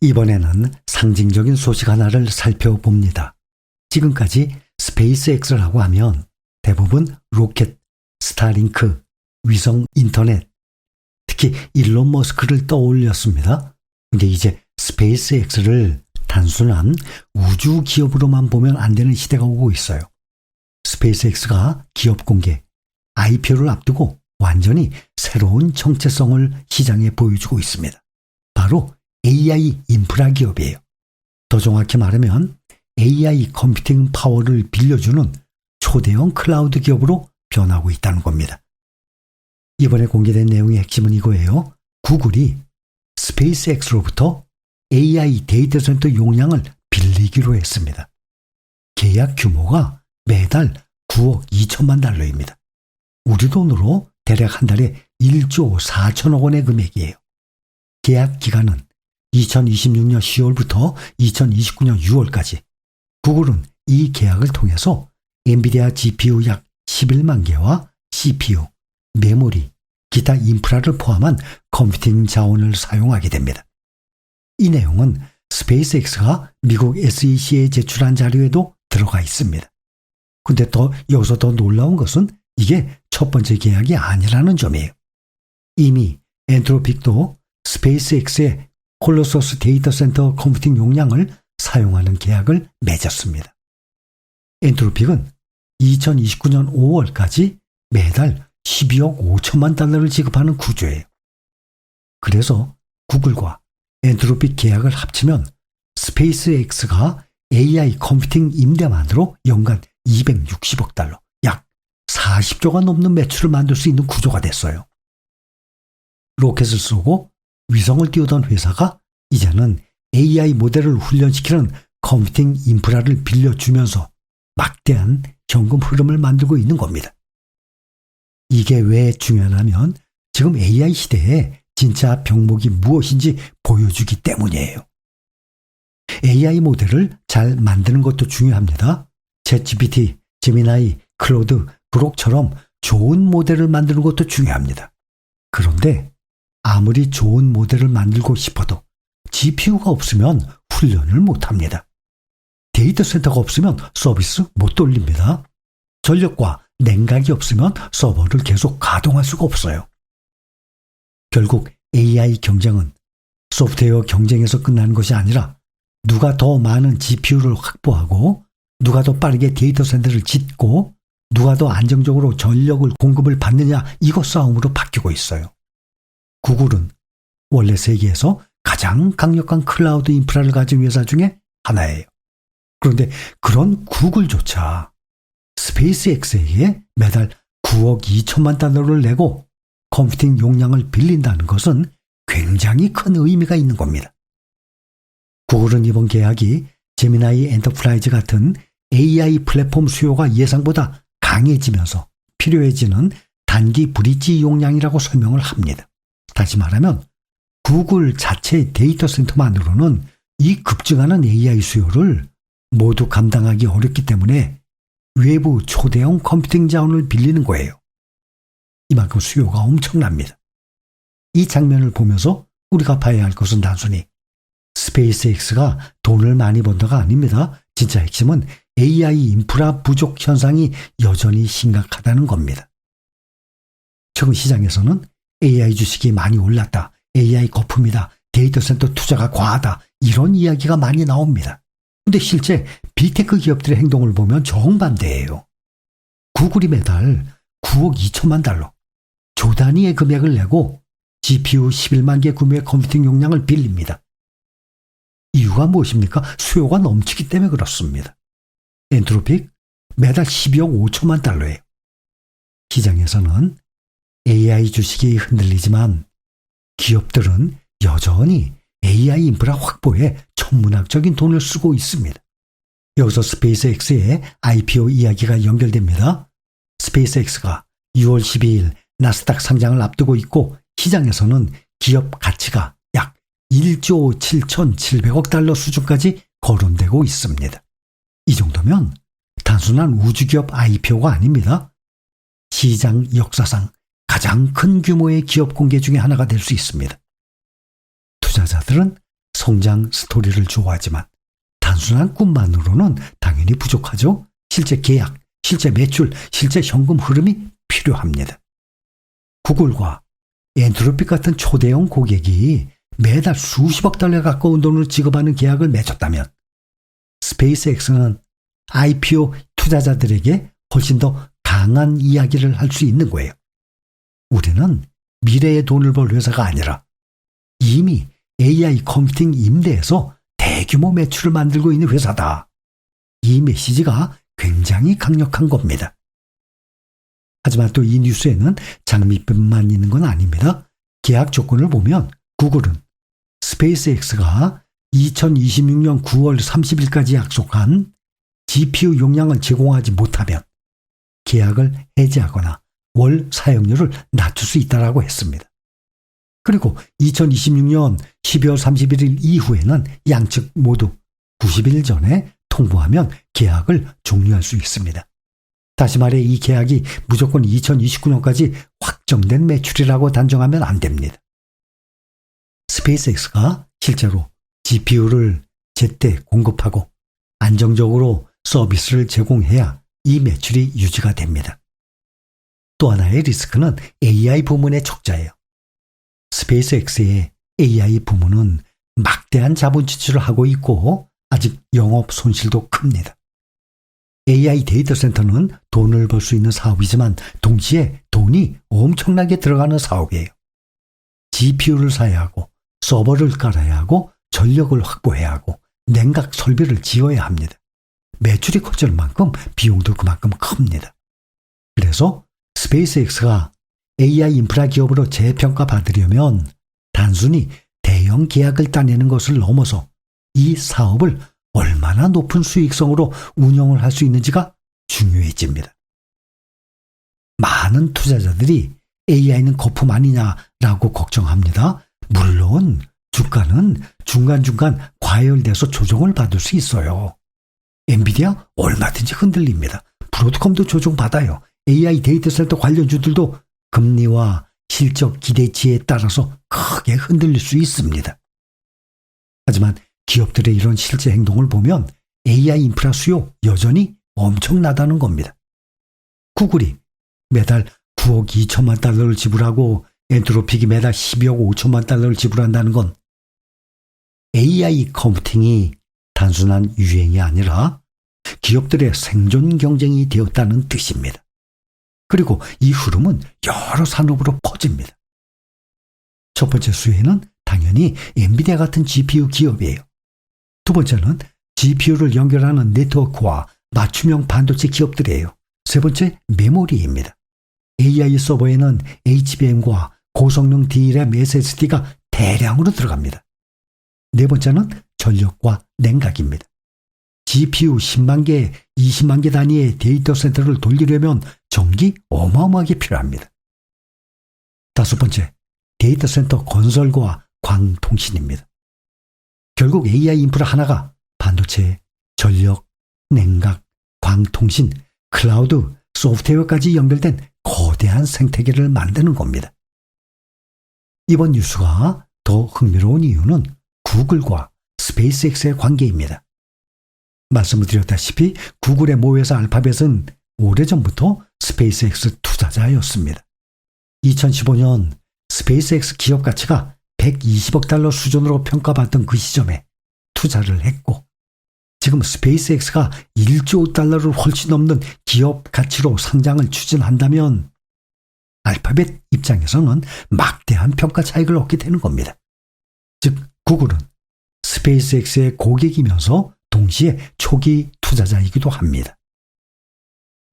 이번에는 상징적인 소식 하나를 살펴봅니다. 지금까지 스페이스X라고 하면 대부분 로켓, 스타링크, 위성 인터넷, 특히 일론 머스크를 떠올렸습니다. 근데 이제 스페이스X를 단순한 우주 기업으로만 보면 안 되는 시대가 오고 있어요. 스페이스X가 기업 공개, IPO를 앞두고 완전히 새로운 정체성을 시장에 보여주고 있습니다. 바로 AI 인프라 기업이에요. 더 정확히 말하면 AI 컴퓨팅 파워를 빌려주는 초대형 클라우드 기업으로 변하고 있다는 겁니다. 이번에 공개된 내용의 핵심은 이거예요. 구글이 스페이스X로부터 AI 데이터 센터 용량을 빌리기로 했습니다. 계약 규모가 매달 9억 2천만 달러입니다. 우리 돈으로 대략 한 달에 1조 4천억 원의 금액이에요. 계약 기간은 2026년 10월부터 2029년 6월까지. 구글은 이 계약을 통해서 엔비디아 GPU 약 11만 개와 CPU, 메모리, 기타 인프라를 포함한 컴퓨팅 자원을 사용하게 됩니다. 이 내용은 스페이스X가 미국 SEC에 제출한 자료에도 들어가 있습니다. 근데 여기서 더 놀라운 것은 이게 첫 번째 계약이 아니라는 점이에요. 이미 엔트로픽도 스페이스X의 콜로서스 데이터 센터 컴퓨팅 용량을 사용하는 계약을 맺었습니다. 엔트로픽은 2029년 5월까지 매달 12억 5천만 달러를 지급하는 구조예요. 그래서 구글과 엔트로픽 계약을 합치면 스페이스X가 AI 컴퓨팅 임대만으로 연간 260억 달러, 약 40조가 넘는 매출을 만들 수 있는 구조가 됐어요. 로켓을 쏘고 위성을 띄우던 회사가 이제는 AI 모델을 훈련시키는 컴퓨팅 인프라를 빌려주면서 막대한 현금 흐름을 만들고 있는 겁니다. 이게 왜 중요하냐면 지금 AI 시대에 진짜 병목이 무엇인지 보여주기 때문이에요. AI 모델을 잘 만드는 것도 중요합니다. 챗GPT, 제미나이, 클로드, 그록처럼 좋은 모델을 만드는 것도 중요합니다. 그런데 아무리 좋은 모델을 만들고 싶어도 GPU가 없으면 훈련을 못합니다. 데이터 센터가 없으면 서비스 못 돌립니다. 전력과 냉각이 없으면 서버를 계속 가동할 수가 없어요. 결국 AI 경쟁은 소프트웨어 경쟁에서 끝나는 것이 아니라 누가 더 많은 GPU를 확보하고 누가 더 빠르게 데이터 센터를 짓고 누가 더 안정적으로 전력을 공급을 받느냐 이것 싸움으로 바뀌고 있어요. 구글은 원래 세계에서 가장 강력한 클라우드 인프라를 가진 회사 중에 하나예요. 그런데 그런 구글조차 스페이스X에게 매달 9억 2천만 달러를 내고 컴퓨팅 용량을 빌린다는 것은 굉장히 큰 의미가 있는 겁니다. 구글은 이번 계약이 제미나이 엔터프라이즈 같은 AI 플랫폼 수요가 예상보다 강해지면서 필요해지는 단기 브릿지 용량이라고 설명을 합니다. 다시 말하면 구글 자체 데이터 센터만으로는 이 급증하는 AI 수요를 모두 감당하기 어렵기 때문에 외부 초대형 컴퓨팅 자원을 빌리는 거예요. 이만큼 수요가 엄청납니다. 이 장면을 보면서 우리가 봐야 할 것은 단순히 스페이스X가 돈을 많이 번다가 아닙니다. 진짜 핵심은 AI 인프라 부족 현상이 여전히 심각하다는 겁니다. 최근 시장에서는 AI 주식이 많이 올랐다, AI 거품이다, 데이터 센터 투자가 과하다 이런 이야기가 많이 나옵니다. 근데 실제 빅테크 기업들의 행동을 보면 정반대예요. 구글이 매달 9억 2천만 달러, 조 단위의 금액을 내고 GPU 11만 개 구매 컴퓨팅 용량을 빌립니다. 이유가 무엇입니까? 수요가 넘치기 때문에 그렇습니다. 엔트로픽 매달 12억 5천만 달러예요. 시장에서는 AI 주식이 흔들리지만 기업들은 여전히 AI 인프라 확보에 천문학적인 돈을 쓰고 있습니다. 여기서 스페이스X의 IPO 이야기가 연결됩니다. 스페이스X가 6월 12일 나스닥 상장을 앞두고 있고 시장에서는 기업 가치가 약 1조 7,700억 달러 수준까지 거론되고 있습니다. 이 정도면 단순한 우주기업 IPO가 아닙니다. 시장 역사상 가장 큰 규모의 기업 공개 중에 하나가 될 수 있습니다. 투자자들은 성장 스토리를 좋아하지만 단순한 꿈만으로는 당연히 부족하죠. 실제 계약, 실제 매출, 실제 현금 흐름이 필요합니다. 구글과 엔트로픽 같은 초대형 고객이 매달 수십억 달러에 가까운 돈을 지급하는 계약을 맺었다면 스페이스X는 IPO 투자자들에게 훨씬 더 강한 이야기를 할 수 있는 거예요. 우리는 미래의 돈을 벌 회사가 아니라 이미 AI 컴퓨팅 임대에서 대규모 매출을 만들고 있는 회사다. 이 메시지가 굉장히 강력한 겁니다. 하지만 또 이 뉴스에는 장밋빛만 있는 건 아닙니다. 계약 조건을 보면 구글은 스페이스X가 2026년 9월 30일까지 약속한 GPU 용량을 제공하지 못하면 계약을 해지하거나 월 사용료를 낮출 수 있다고 했습니다. 그리고 2026년 12월 31일 이후에는 양측 모두 90일 전에 통보하면 계약을 종료할 수 있습니다. 다시 말해 이 계약이 무조건 2029년까지 확정된 매출이라고 단정하면 안 됩니다. 스페이스X가 실제로 GPU를 제때 공급하고 안정적으로 서비스를 제공해야 이 매출이 유지가 됩니다. 또 하나의 리스크는 AI 부문의 적자예요. 스페이스X의 AI 부문은 막대한 자본 지출을 하고 있고 아직 영업 손실도 큽니다. AI 데이터 센터는 돈을 벌 수 있는 사업이지만 동시에 돈이 엄청나게 들어가는 사업이에요. GPU를 사야 하고 서버를 깔아야 하고 전력을 확보해야 하고 냉각 설비를 지어야 합니다. 매출이 커지는 만큼 비용도 그만큼 큽니다. 그래서 스페이스X가 AI 인프라 기업으로 재평가받으려면 단순히 대형 계약을 따내는 것을 넘어서 이 사업을 얼마나 높은 수익성으로 운영을 할 수 있는지가 중요해집니다. 많은 투자자들이 AI는 거품 아니냐라고 걱정합니다. 물론 주가는 중간중간 과열돼서 조정을 받을 수 있어요. 엔비디아 얼마든지 흔들립니다. 브로드컴도 조정받아요. AI 데이터 센터 관련주들도 금리와 실적 기대치에 따라서 크게 흔들릴 수 있습니다. 하지만 기업들의 이런 실제 행동을 보면 AI 인프라 수요 여전히 엄청나다는 겁니다. 구글이 매달 9억 2천만 달러를 지불하고 엔트로픽이 매달 12억 5천만 달러를 지불한다는 건 AI 컴퓨팅이 단순한 유행이 아니라 기업들의 생존 경쟁이 되었다는 뜻입니다. 그리고 이 흐름은 여러 산업으로 퍼집니다. 첫 번째 수혜는 당연히 엔비디아 같은 GPU 기업이에요. 두 번째는 GPU를 연결하는 네트워크와 맞춤형 반도체 기업들이에요. 세 번째 메모리입니다. AI 서버에는 HBM과 고성능 DRAM SSD가 대량으로 들어갑니다. 네 번째는 전력과 냉각입니다. GPU 10만 개, 20만 개 단위의 데이터 센터를 돌리려면 전기 어마어마하게 필요합니다. 다섯 번째, 데이터 센터 건설과 광통신입니다. 결국 AI 인프라 하나가 반도체, 전력, 냉각, 광통신, 클라우드, 소프트웨어까지 연결된 거대한 생태계를 만드는 겁니다. 이번 뉴스가 더 흥미로운 이유는 구글과 스페이스X의 관계입니다. 말씀을 드렸다시피 구글의 모회사 알파벳은 오래전부터 스페이스X 투자자였습니다. 2015년 스페이스X 기업 가치가 120억 달러 수준으로 평가받던 그 시점에 투자를 했고 지금 스페이스X가 1조 달러를 훨씬 넘는 기업 가치로 상장을 추진한다면 알파벳 입장에서는 막대한 평가 차익을 얻게 되는 겁니다. 즉 구글은 스페이스X의 고객이면서 동시에 초기 투자자이기도 합니다.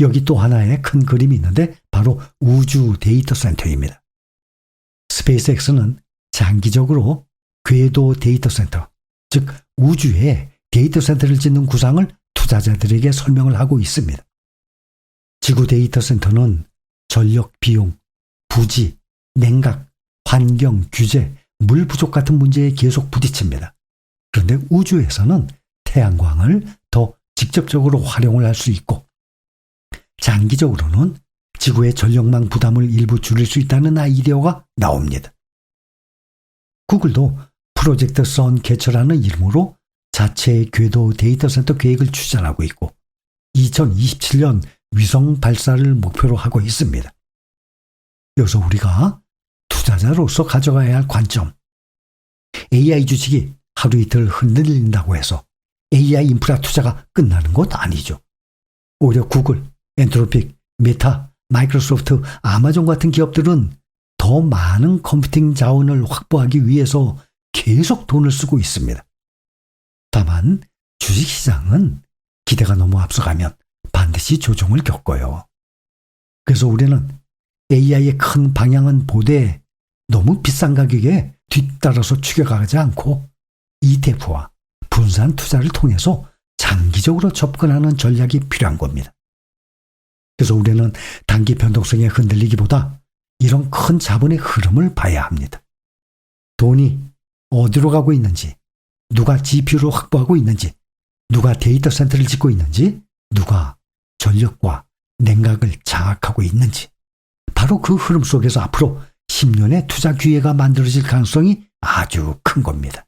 여기 또 하나의 큰 그림이 있는데 바로 우주 데이터 센터입니다. 스페이스X는 장기적으로 궤도 데이터 센터, 즉 우주에 데이터 센터를 짓는 구상을 투자자들에게 설명을 하고 있습니다. 지구 데이터 센터는 전력 비용, 부지, 냉각, 환경, 규제, 물 부족 같은 문제에 계속 부딪힙니다. 그런데 우주에서는 태양광을 더 직접적으로 활용을 할 수 있고 장기적으로는 지구의 전력망 부담을 일부 줄일 수 있다는 아이디어가 나옵니다. 구글도 프로젝트 선 개처라는 이름으로 자체 궤도 데이터 센터 계획을 추진하고 있고 2027년 위성 발사를 목표로 하고 있습니다. 여기서 우리가 투자자로서 가져가야 할 관점. AI 주식이 하루 이틀 흔들린다고 해서 AI 인프라 투자가 끝나는 것 아니죠. 오히려 구글, 엔트로픽, 메타, 마이크로소프트, 아마존 같은 기업들은 더 많은 컴퓨팅 자원을 확보하기 위해서 계속 돈을 쓰고 있습니다. 다만 주식시장은 기대가 너무 앞서가면 반드시 조정을 겪어요. 그래서 우리는 AI의 큰 방향은 보되 너무 비싼 가격에 뒤따라서 추격하지 않고 ETF와 분산 투자를 통해서 장기적으로 접근하는 전략이 필요한 겁니다. 그래서 우리는 단기 변동성에 흔들리기보다 이런 큰 자본의 흐름을 봐야 합니다. 돈이 어디로 가고 있는지, 누가 GPU를 확보하고 있는지, 누가 데이터 센터를 짓고 있는지, 누가 전력과 냉각을 장악하고 있는지, 바로 그 흐름 속에서 앞으로 10년의 투자 기회가 만들어질 가능성이 아주 큰 겁니다.